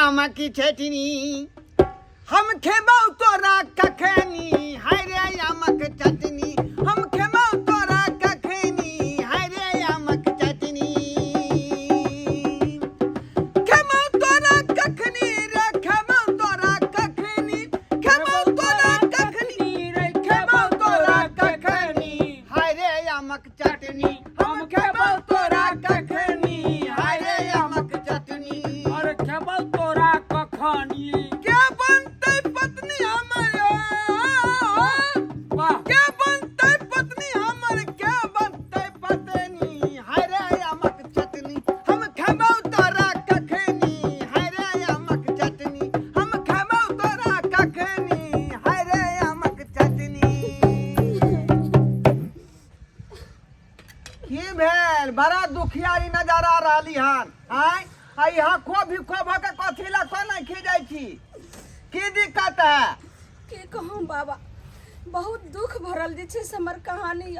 आम की चटनी हम खेबौ तोरा कखनी हाय रे आमक चटनी हम खेबौ तोरा कखनी हाय रे आमक चटनी खेबौ तोरा कखनी रे खेबौ तोरा कखनी खेबौ तोरा कखनी रे खेबौ तोरा कखनी हाय रे आमक चटनी हम खेबौ तोरा कखनी हाय रे आमक चटनी अरे खेबौ तोरा कखनी क्या बनते पत्नी हमारे वाह क्या बनते पत्नी हमारे क्या बनते पत्नी हाय रे आमक चटनी हम खेबौ तोरा कखनी हाय रे आमक चटनी हम खेबौ तोरा कखनी हाय रे आमक चटनी की भेल बड़ा दुखियारी नजर आ रहली हन आय आई यहाँ खो भी खो भके कथी ला को नहीं खी जाइ छी की दिक्कत है के कहूँ बाबा बहुत दुख भरल जे छै से हमर कहानी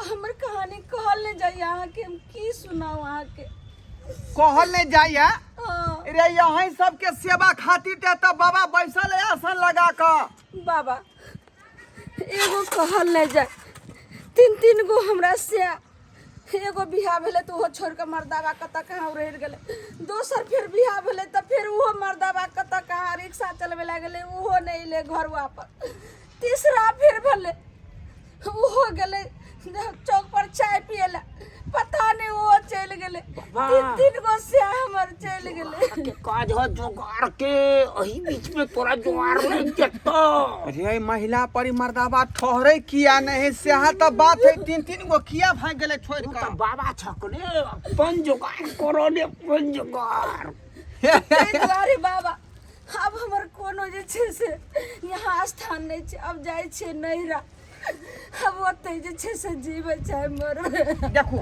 कहल नहीं जाइए अहाँ के हम की सुनाऊ अहाँ के कहल नहीं जाइए हाँ, रे यहाँ सबके सेवा खातिर तो बाबा बैसल है आसन लगा कर बाबा एगो कहल नहीं जाए तीन तीन गो हमरा से एगो बियाह भेले तो ओहो छोड़ के मर्दावा कतऽ कहाँ रह गेले दोसर फिर बियाह भेले तो फिर ओहो मर्दावा कतऽ कहाँ रिक्शा चलबे लागले ओहो नहीं ले घर वापस तीसरा फिर भेले ओहो गेले चौक पर चाय पियला पता नहीं वो चल गेले तीन तीन गो से हमर चल गेले के काज हो जोगाड़ के अही बीच में तोरा जोगाड़ नहीं जतो अरे महिला परी मर्दावा ठहरे किया नहीं से तो बात है तीन तीन गो किया भाग गेले छोड़ तो कर बाबा छकने अपन जोगाड़ करो ने अपन जोगाड़ ताहि दुआरे बाबा अब हमर कोनो जे छै से यहाँ स्थान नहीं छै अब जाय छै नैहरा अब ओते जे छै से जीवे चाहे मरबे देखो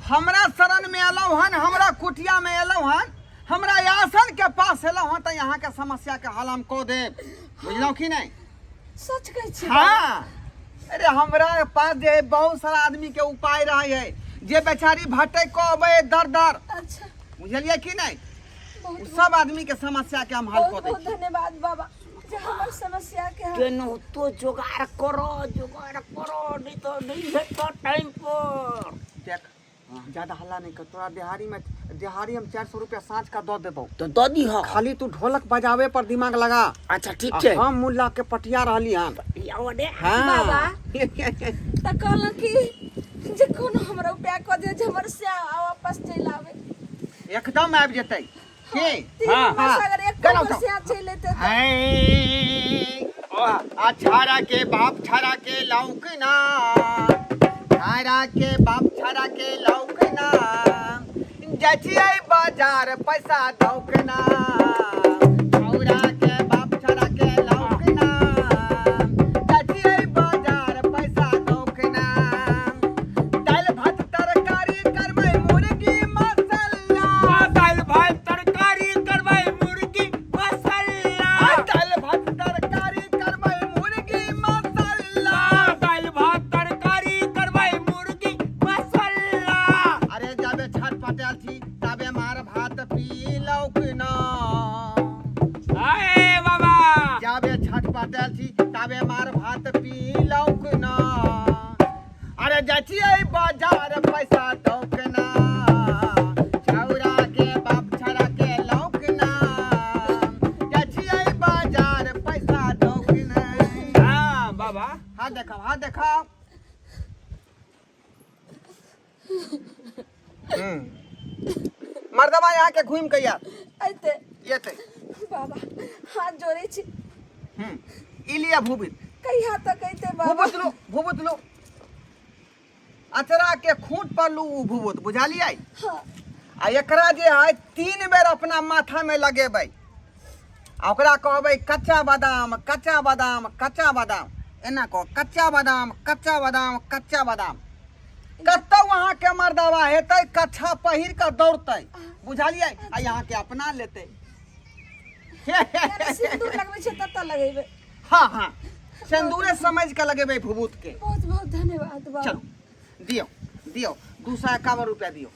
हमरा शरण में एलौ हन हमरा कुटिया में एलौ हन हमरा आसन के पास एलौ हन तो यहाँ के समस्या के हल हम को दे बुझलौ कि नहीं सच कहै छी हाँ अरे हमरा पास जे बहुत सारा आदमी के उपाय रहे है जे बेचारी भटक को अबे दर दर अच्छा बुझलिए कि नहीं बहुत उ सब आदमी के समस्या के हम हल को बहुत दे धन्यवाद बाबा जे हमर समस्या के हल केनो तो जोगाड़ करो नहीं तो नहीं है तो टाइम पर देख ज्यादा हल्ला नहीं कर तोरा दिहाड़ी हम 400 रुपया साँझ का दो देबो तो ददी हो खाली तू ढोलक बजावे पर दिमाग लगा अच्छा ठीक है हम मुल्ला के पटिया रहली हन याओ दे बाबा हाँ त कहलौं कि जे कोनो हमरा उपाय क दे जे हमर से वापस चल आवे एकदम आबि जेतै के तीन हाँ, मास हाँ। अगर एक चलो, को चलो। से चल लेते तो आ छाड़ा के बाप छाड़ा के लौकना छाड़ा के बाप छाड़ा के लौकना जचिए बाजार पैसा दौकना छौड़ा के बाप छाड़ा के लौकना जचिए बाजार पैसा दौकना दाल भात तरकारी करबै मुर्गी मसाला दाल भात तरकारी करबै मुर्गी मसाला दाल भात तरकारी करबै मुर्गी मसाला दाल भात तरकारी करबै मुर्गी मसाला अरे जाबे छठ पटाल छी ताबे मार भात पी लौकना अरे बाबा जाबे छठ पटाल छी ताबे मार भात पी लौकना अरे जाचिए बाजार पैसा दौकना छौड़ा के बाप छड़ा के लौकना जाचिए बाजार पैसा दौकना हाँ बाबा हाथ देखाओ मर्दबा यहाँ के घूम के यार आइते ये थे बाबा हाथ जोड़े छी इलिया भूबित कहिया तक आइते बाबा भूबुत लो अचरा के खूंट पर लू भूबुत बुझालिए हाँ आ एकरा जे है 3 बेर अपना माथा में लगेबै आ ओकरा कहबै कच्चा बादाम कच्चा बादाम कच्चा बादाम एना कह कच्चा बादाम कच्चा बादाम कच्चा बादाम कतौ वहाँ के मर्दवा हेतै कच्छा पहिर के दौड़तै बुझालिए आ यहाँ के अपना लेतै यार सिंदूर लगबै छै तत्ता लगेबै हाँ हाँ सिंदूरे समझ के लगेबै भूबुत के बहुत बहुत धन्यवाद बाबा चलो दियो दियो 251 रुपया दियो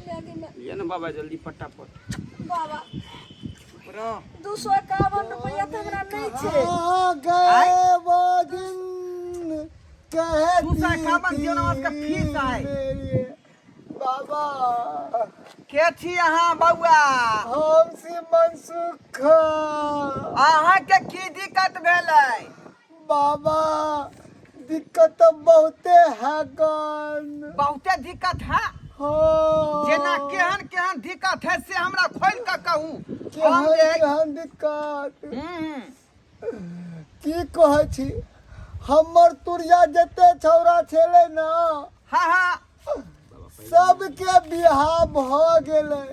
लागे ना ये ना बाबा जल्दी फटाफट बाबा रो 251 रुपया तो हमरा नहीं छे। कहाँ गए वो दिन कहती 251 थी जनवा के फीस आए। मेरी बाबा के छी अहाँ बउआ? हमसे मनसुख अहाँ के की दिक्कत भेलै? बाबा दिक्कत तो बहुते है गन बहुते दिक्कत है। हाँ जेना केहन केहन दिक्कत है से हमरा खोल के कहू। केहन हम जे केहन दिक्कत हम्म, की कहै छी हमर तुरिया जते छौरा छेले ना हाँ हाँ सबके बियाह भ गेलै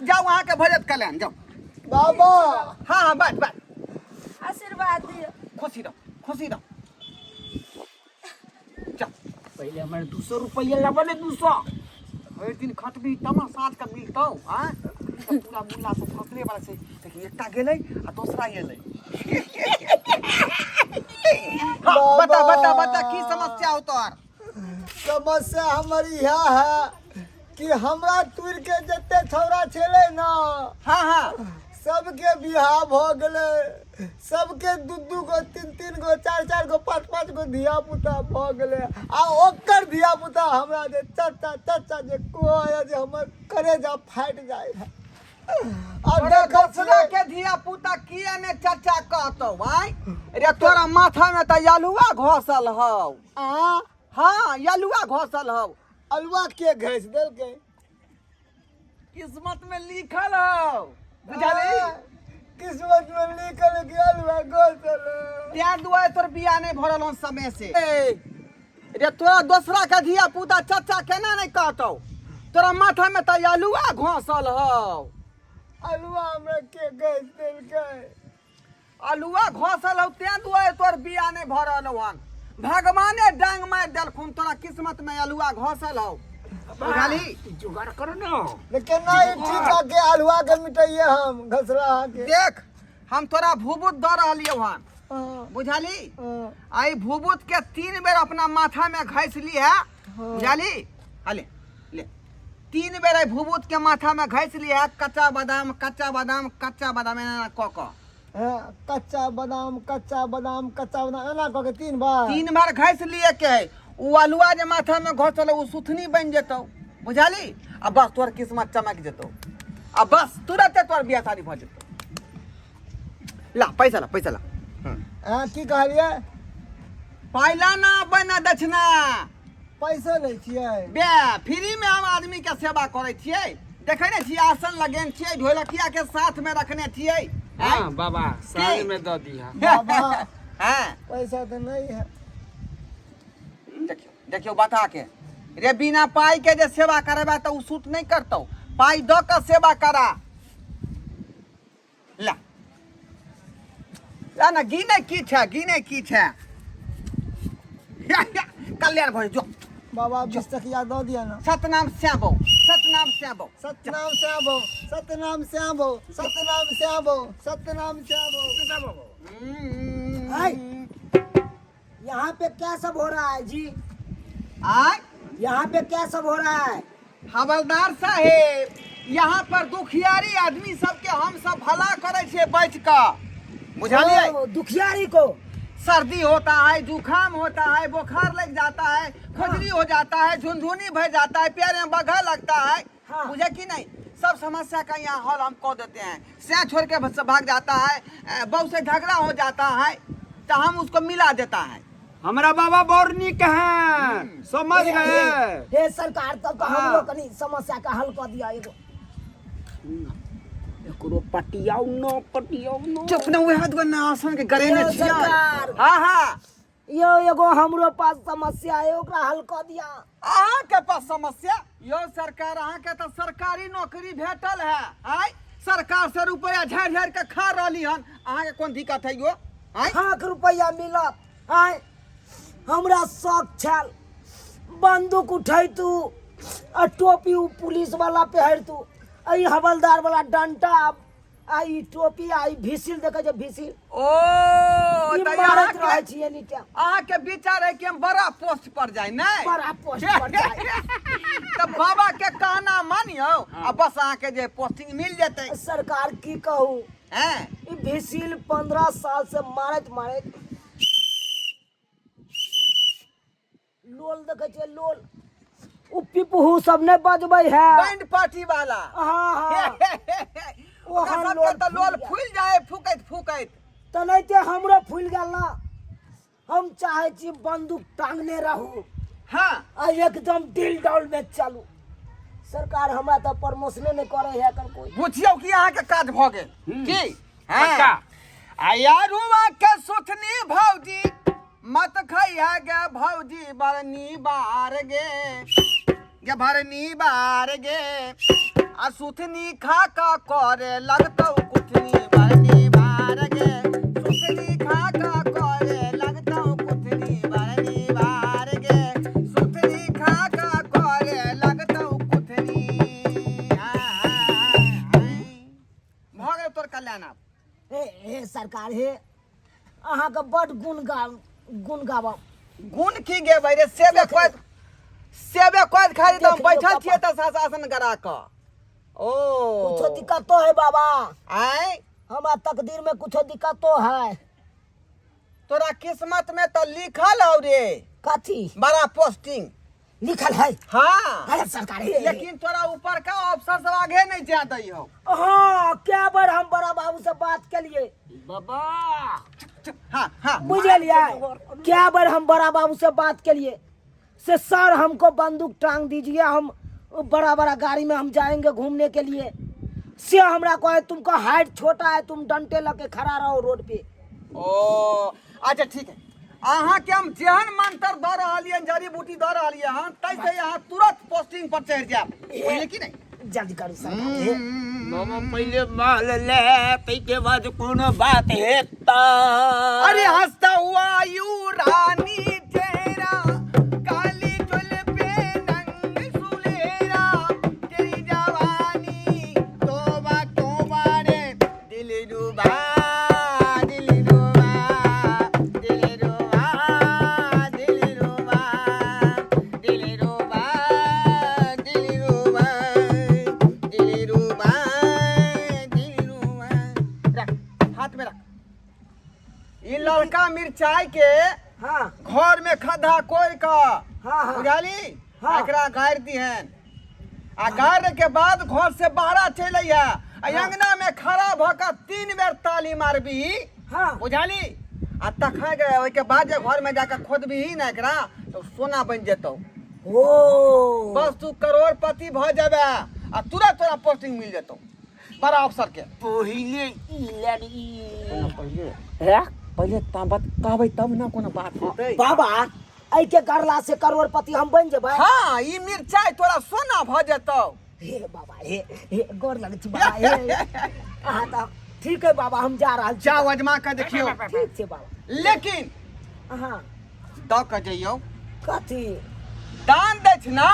जाओ वहाँ के भजत कल्याण जाओ। बाबा हाँ हाँ बस बस आशीर्वाद दियो। खुशी रहो खुशी रहो। जाओ पहले हमारे 200 रुपया लबा ने 200। हर दिन खटबी तमा साँझ के मिलतौ। हाँ पूरा मुल्ला से फसले वाला से लेकिन एकटा गेलै आ दूसरा एलै। हाँ, बता बता बता की समस्या हो तोर? समस्या हमर यह है कि हमरा तुर के जते छौरा छेले ना हाँ हाँ सबके बियाह भ गेलै सबके दू गो तीन गो चार गो पाँच गो धिया पुता भ गेलै आ ओकर धिया पुता हमरा जे चाचा जे कोया जे हमर करेजा फाटि जाय है आ अरे दूसरा के धिया पुता किया ने चाचा कहतौ? आई रे तोरा माथा में त यलुआ घोसल हौ। आ हाँ यलुआ घोसल हौ। अलवा के घैस देलकै किस्मत में लिखल हौ बुझली? किस्मत में लिखल कि अलवा गोसल त्या दुआरे तोर बियाह नहीं भरल हन समय से। रे तोरा दूसरा के धिया पुता चाचा केना नहीं कहतौ? तोरा माथा में त यलुआ घोसल हौ। अलवा हमरा के घैस देलकै अलुआ घोसल हौ त्या दुआरे तोर बियाह नहीं भरल हन। भगवाने डांग मार देलखुन तोरा किस्मत में अलुआ घोसल हौ बुझली? जुगाड़ करो ना। लेकिन नहीं ठीका के अलवा के मिटाइए हम घसरा के देख हम तोरा भूबुत दऽ रहलियौ हन हाँ, बुझली? हाँ, आई भूबुत के 3 बेर अपना माथा में घैस ली है बुझली? अले ले 3 बेर आई भूबुत के माथा में घैस ली है। कच्चा बादाम कच्चा बादाम कच्चा बादाम एना क हाँ, कच्चा बादाम एना कह के 3 बार 3 बार घैस लिए के है। उ अलुआ जे माथा में घोसल उ सुथनी बन जेतौ बुझली? अब बस तोर किस्मत चमक जेतौ। अब बस तुरंत तोर बियाह शादी भ जेतौ। ला पैसा ला हाँ की कहलिए पाइला ना बना दक्षिणा। पैसा लै छियै बे फ्री में हम आदमी के सेवा करे छियै। देखे ने छियै आसन लगेने छियै ढोलकिया के साथ में रखने छियै। हाँ बाबा साइड में दे दिया। बाबा हाँ पैसा तो नहीं है देखियो देखियो बता के रे बिना पाई के जे सेवा करेबा तो उ सूट नहीं करतौ। पाई द के सेवा करा। ला ला ना गिने की छै कल्याण भई जो बाबा 20 टकिया दो दिया ना सतनाम श्याबो सतनाम श्याम हाय यहाँ पे क्या सब हो रहा है जी? आय यहाँ पे क्या सब हो रहा है? हवलदार साहेब यहाँ पर दुखियारी आदमी सबके हम सब भला करे छे बैठ का बुझलिए? ओ, दुखियारी को सर्दी होता है जुकाम होता है बुखार लग जाता है खुजली हो जाता है झुनझुनी भर जाता है पैर में बघा लगता है। हाँ। मुझे कि नहीं सब समस्या का यहाँ हल हम कह देते हैं। से छोड़ के भाग जाता है बहू से झगड़ा हो जाता है तो हम उसको मिला देता है। हमारा बाबा बौरनी का है समझ गए। हे सरकार तब तो हम लोग कनी समस्या का हल कर दिया एगो। एकरो पटियाऊ न चुप न हुए हाथ बना आसन के गरे ने ये छिया। सरकार। हाँ हाँ यो एगो हमरो पास समस्या है ओकरा हल कर दिया। अहाँ के पास समस्या यो सरकार अहाँ के तो सरकारी नौकरी भेटल है। आय सरकार से रुपया झाड़ झाड़ के खा रही हन। अहाँ के कौन दिक्कत है यो? आय लाख रुपया मिलत आय हमरा शौक छल बंदूक उठैतू आ टोपी उ पुलिस वाला पहरतू आई हवलदार वाला डंटा आई टोपी आई भिसिल देखे जे भिसिल ओ ई त मारत रहे यहाँ छी एनी टाइम अहाँ के विचार है कि हम बड़ा पोस्ट पर जाए नहीं बड़ा पोस्ट पर जाए तो बाबा के कहना मानियो आ बस अहाँ के जे पोस्टिंग मिल जेतै सरकार की कहू हैं ई भिसिल 15 साल से मारत मारत लोल देखे छे लोल उ पिपहू सब ने बजबै है बैंड पार्टी वाला हाँ हाँ ओकर ओहन सबके तो लोल फूल गया। फूल जाए फूकैत फूकैत तनैते हमरो फूल गेल ना हम चाहे छी बंदूक टांगने रहू हाँ आ एकदम दिल डौल में चलू सरकार हमरा तो प्रमोशने नहीं करे है कर कोई बुझियौ कि अहाँ के काज भ गेल की पक्का। आ यारुआ के सुथनी भौजी मत खैया गे भौजी बरनी बार गे भरनी बार गे आ सुथनी खा का करे लगतौ कुथनी बरनी बार गे सुथनी खा का करे लगतौ कुथनी बरनी बार गे सुथनी खा का करे लगतौ कुथनी भ गेल तोर कल्याण आब हे सरकार हे अहाँ के बड़ गुण गावब गुण की गेबै रे सेबे कोइ खाली तो हम बैठल छियै त शासन करा क ओ कुछो दिक्कतो है बाबा आय हमारा तकदीर में कुछो दिक्कतो है तोरा किस्मत में तो लिखल हौ रे कथी बड़ा पोस्टिंग लिखल है हाँ अरे सरकार हे लेकिन तोरा ऊपर का अफसर सब आगे नहीं जाते हो हाँ क्या बार हम बड़ा बाबू से बात के लिए बाबा हाँ हाँ बुझलिए क्या बार हम बड़ा बाबू से बात के लिए से सर हमको बंदूक टांग दीजिए हम बड़ा बड़ा गाड़ी में हम जाएंगे घूमने के लिए से हमरा कहे तुमको हाइट छोटा है तुम डंटे लगे खड़ा रहो रोड पे ओ अच्छा ठीक है अहाँ के हम जेहन मंत्र दऽ रहलियै जड़ी बूटी दऽ रहलियै हन तैसे अहाँ तुरंत पोस्टिंग पर चढ़ जाब बुझलियै कि नहीं जल्दी करू सरकार हे बाबा पहले माल ले तैके बाद कोनो बात हेता अरे हंसता हुआ यू रानी तेरा काली चुल पे नंग सुलेरा तेरी जवानी तोबा तोबा रे दिल डूबा दिल डूबा दिल डूबा दिल डूबा दिल डूबा दिल डूबा दिल डूबा दिल डूबा रख हाथ में रख ई लड़का मिर्चाई के हाँ घर में खड्डा कोई का हाँ हाँ बुझाली हाँ। एकरा गाड़ दिहन आ गाड़ने के बाद घर से बाहर चले आ अंगना में खड़ा भकर 3 बेर ताली मारबी हाँ बुझाली आ तखा गए ओइ के बाद जे घर में जाकर खोदबी ना एकरा तो सोना बन जेतौ ओ बस तू करोड़पति भ जाबे आ तुरंत तोरा पोस्टिंग मिल जेतौ बड़ा अफसर के पहिले ई लड़ी पहिले पहिले ताबत कहबै तब ना कोनो बात होतै बाबा ऐ के करला से करोड़पति हम बन जेबै हाँ ई मिर्चाई तोरा सोना भ जेतौ हे बाबा हे गोर लगै छी बाबा हे अहाँ तऽ ठीक है बाबा हम जा रहल छी जाओ अजमा के देखियो ठीक छै बाबा लेकिन हाँ द के जइयो कथी दान दै छी ना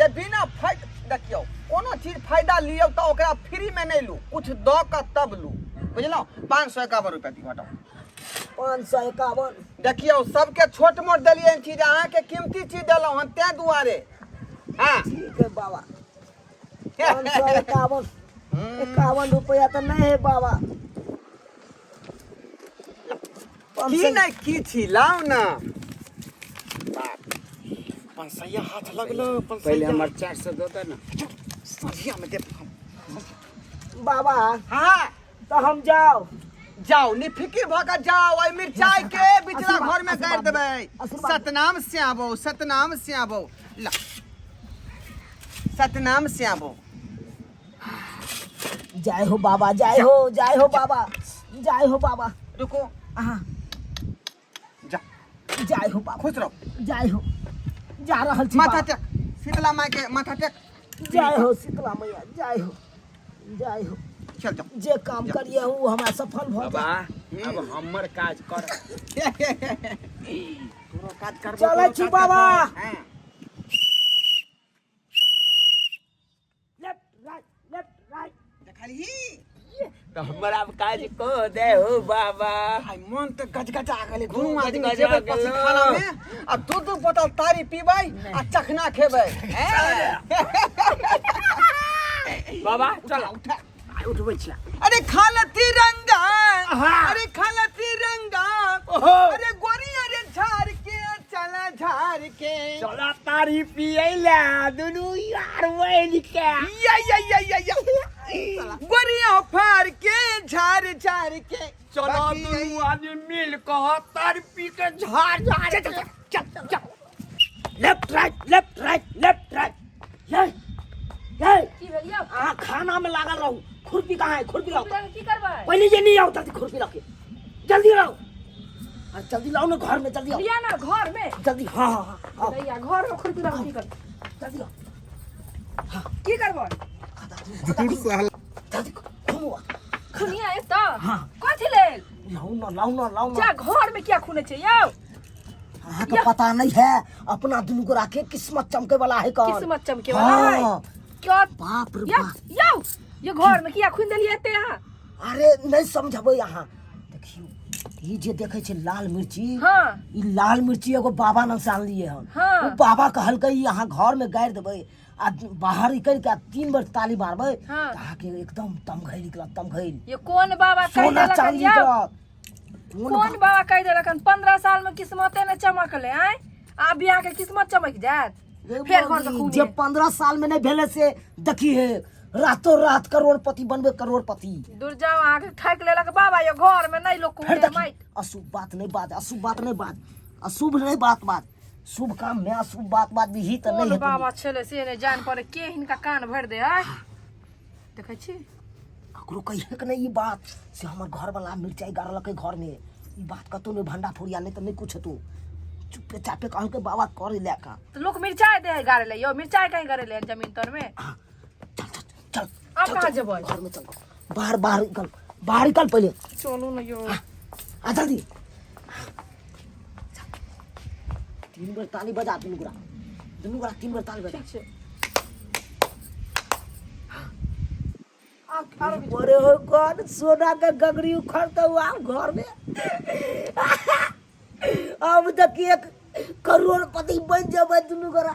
रे बिना फायदा देखियो कोनो चीज फायदा लियो तो ओकरा फ्री में नहीं लू कुछ द के तब लू बुझलौ 551 रुपया दी हटाओ 551 देखियो सबके छोट मोट दलियन चीज अहाँ के कीमती चीज देलौ हन ते दुआरे हां ठीक है बाबा 551 51 रुपया तो नहीं है बाबा की नहीं की छी लाओ ना पंसैया हाथ लगलो पहले पंसैया हमर 400 दो दे ना सजिया में दे बाबा हां तो हम जाओ जाओ निफिकिर भकर जाओ आई मिर्चाई के बिचला घर में गाड़ देबै सतनाम सतनाम से आबो ला सतनाम से आबो जय हो बाबा जय हो बाबा रुको हाँ जा जय हो बाबा खुश रहो जय हो जा रहल छी माथा बाबा। टेक शीतला माई के माथा टेक जय हो शीतला मैया जय हो चल जाओ जे काम करिए वो हमरा सफल भ बाबा जाए अब हमर काज कर तोरो काज करबो चलै छी बाबा हां लेफ्ट राइट देखली तो हमारा काज को दे हो बाबा। भाई मन तो गजगजा गेले घूम आदमी गजगजा जेबै गेलो। पसी खाना में आ दू बोतल तारी पीबै आ चखना खेबै बाबा चल उठा उठबै छिया अरे खाला तिरंगा हाँ। अरे खाला तिरंगा ओहो। अरे गोरी अरे झाड़ के चला झाड़ के चला तारी पियला दुनु यार वही के या गोरिया फाड़ के झाड़ झाड़ के चलो बाकी दुनु आदमी मिल कह तारी पी के झाड़ झाड़ के। Left right left right left right ये की भेल यौ आ खाना में लागल रहू खुरपी कहाँ है खुरपी लाओ की करबै पहले ये नहीं आओ जल्दी खुरपी लाओ जल्दी लाओ जल्दी लाओ ना घर में जल्दी आओ लिया ना घर में जल्दी हाँ हाँ हाँ आओ दैया घर में खुरपी रख की कर जल्दी आओ की करबै जल्दी घूमो खुनिया है तो हाँ। कथि लेल लाओ ना जा घर में क्या खूने छै यौ अहाँके पता नहीं है अपना दुनू को राखे किस्मत चमके वाला है कौन किस्मत चमके वाला है हाँ। क्या बाप रे यौ बाप यौ ये घर में किया खून देलिए एते यहाँ अरे नहीं समझबै यहाँ देखियो ई जे देखे छै लाल मिर्ची हाँ ई लाल मिर्ची एगो बाबा न से आनलिए हम हाँ। वो बाबा कहलकै यहाँ घर में गाड़ि देबै आ बाहर निकल के 3 बार ताली मारबै हाँ। त अहाँके एकदम तमघैल निकलत तमघैल ये कौन बाबा कह सोना देलक चांदी यौ निकलत कौन बाबा कह देलक 15 साल में किस्मते ने चमकले हैं आब बियाह के किस्मत चमक जात फिर घर के खून जे 15 साल में नहीं भेले से देखी है रातों रात करोड़पति बनबे करोड़पति दूर जाओ आहाँ के ठक लेलक बाबा ये घर में नहीं लोग फिर खून देखी माइट अशुभ बात नहीं बात अशुभ बात नहीं बात अशुभ नहीं बात शुभ काम में अशुभ बात भी ही तो नहीं कौन है बाबा छले से ने जान पड़े के हिनका कान भर दे है देखे छी ककरो कहिए के नहीं ये बात से हमर घर वाला मिर्चाई गाड़लक घर में ई बात कतो नहीं भंडा फुरिया नहीं तो नहीं कुछ तो चुपे चापे कहल के बाबा कर ले का तो लोग मिर्चाई दे गाड़े ले यो मिर्चाई कहीं गाड़े ले जमीन तर में चल अब कहाँ जेबै घर में चल बाहर निकल पहले चलो न यो आ जल्दी 3 बार ताली बजा दुनू गोरा 3 बार ताली बजा ठीक छै बड़े हो कौन सोना के गगरी उखड़ते हुआ घर में अब तक 1 करोड़पति बन जाबे दुनू गोरा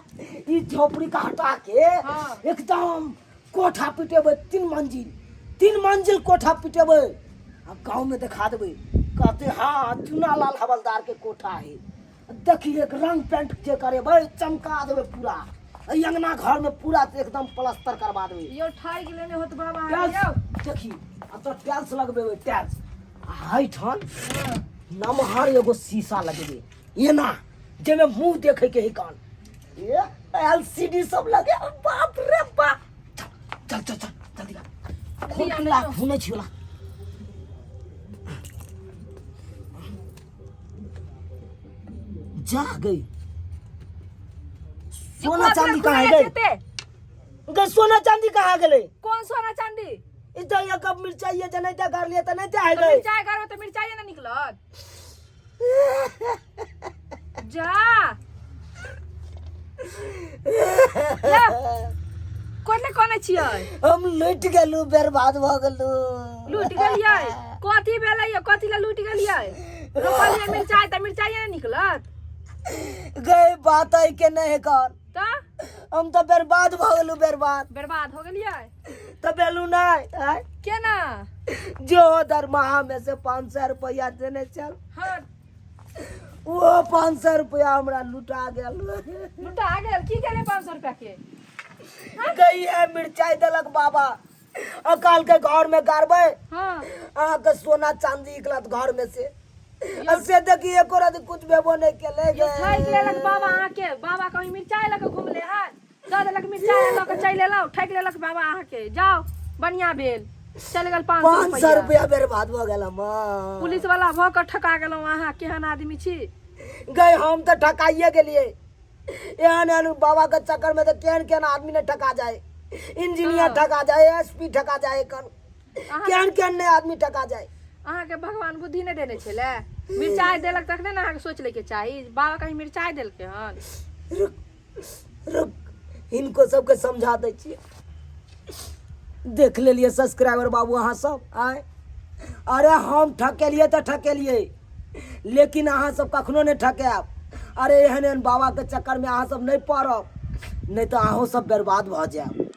ई झोपड़ी का हटा के हाँ। एकदम कोठा पिटेबे 3 मंजिल कोठा पिटेबे अब गांव में दिखा देबे कहते हाँ चुनालाल हवलदार के कोठा है देखिए एक रंग पेंट जे करेबे चमका देबे पूरा ई अंगना घर में पूरा एकदम प्लास्टर करवा देबे यो ठाई के लेने होत बाबा टाइल्स यो देखी अब तो टाइल्स लगबे टाइल्स हाई ठन नमहर एगो शीशा लगबे ये ना जेमे मुंह देखे के ही कान ये एलसीडी सब लगे बाप रे बाप चल जल्दी खोल ला हुने छिला जा गई सोना चांदी कहाँ गई गई सोना चांदी कहाँ गए कौन सोना चांदी इधर ये कब मिर्चाई ये जने जा कर लिया तो नहीं जा तो गए मिर्चाई गाड़ो तो मिर्चाई ना निकलत जा या कोने कोने छियै हम लूट गेलू बर्बाद भ गेलू लूट गेलियै कथी भेलै यो कथी ला लूट गेलियै रोपलियै मिर्चाई त मिर्चाई ना निकलत गए बात है के नहीं कर त हम तो बर्बाद भ गेलू बर्बाद हो गेलियै तो बेलू नहीं आय? केना जो दरमाहा में से 500 रुपया देने चल हाँ वो 500 रुपया हमरा लुटा गेल लूटा गेल की गेलै 500 रुपया के गई है मिर्चाई दलक बाबा अकाल के घर में गाड़बे हाँ अहाँ के सोना चांदी निकलत घर में से ऐसे देखिए एको रात कुछ बेबो नहीं केले यो ठैक लेलक बाबा अहाँ के बाबा कहीं मिर्चाई लऽ के घुमले है दऽ देलक मिर्चाई लऽ के चलि एलौ ठैक लेलक बाबा अहाँ के जाओ बढ़िया भेल चल गेल 500 रुपया बर्बाद भ गेल पुलिस वाला भऽ के ठका गेलौ अहाँ केहन आदमी छी गए हम तो ठकाइए गेलिए एहन बाबा के चक्कर में तो केहन आदमी ने ठका जाए इंजीनियर ठका जाए एसपी ठका जाए केहन ने आदमी ठका जाए अहाँ के भगवान बुद्धि नहीं देने छले मिर्चाई देलक तखने ना अहाँ के सोच ले के चाही बाबा कहीं मिर्चाई देलके हन रुक इनको सबके समझा दै छियै देख लेलिए सब्सक्राइबर बाबू अहाँ सब आए। अरे हम ठकेलिए तो ठकेलिए, लेकिन अहाँ सब कखनो नहीं ठकायब। अरे एहन एहन बाबा के चक्कर में अहाँ सब नहीं पड़ब, नहीं तो अहों सब बर्बाद भ जाएब।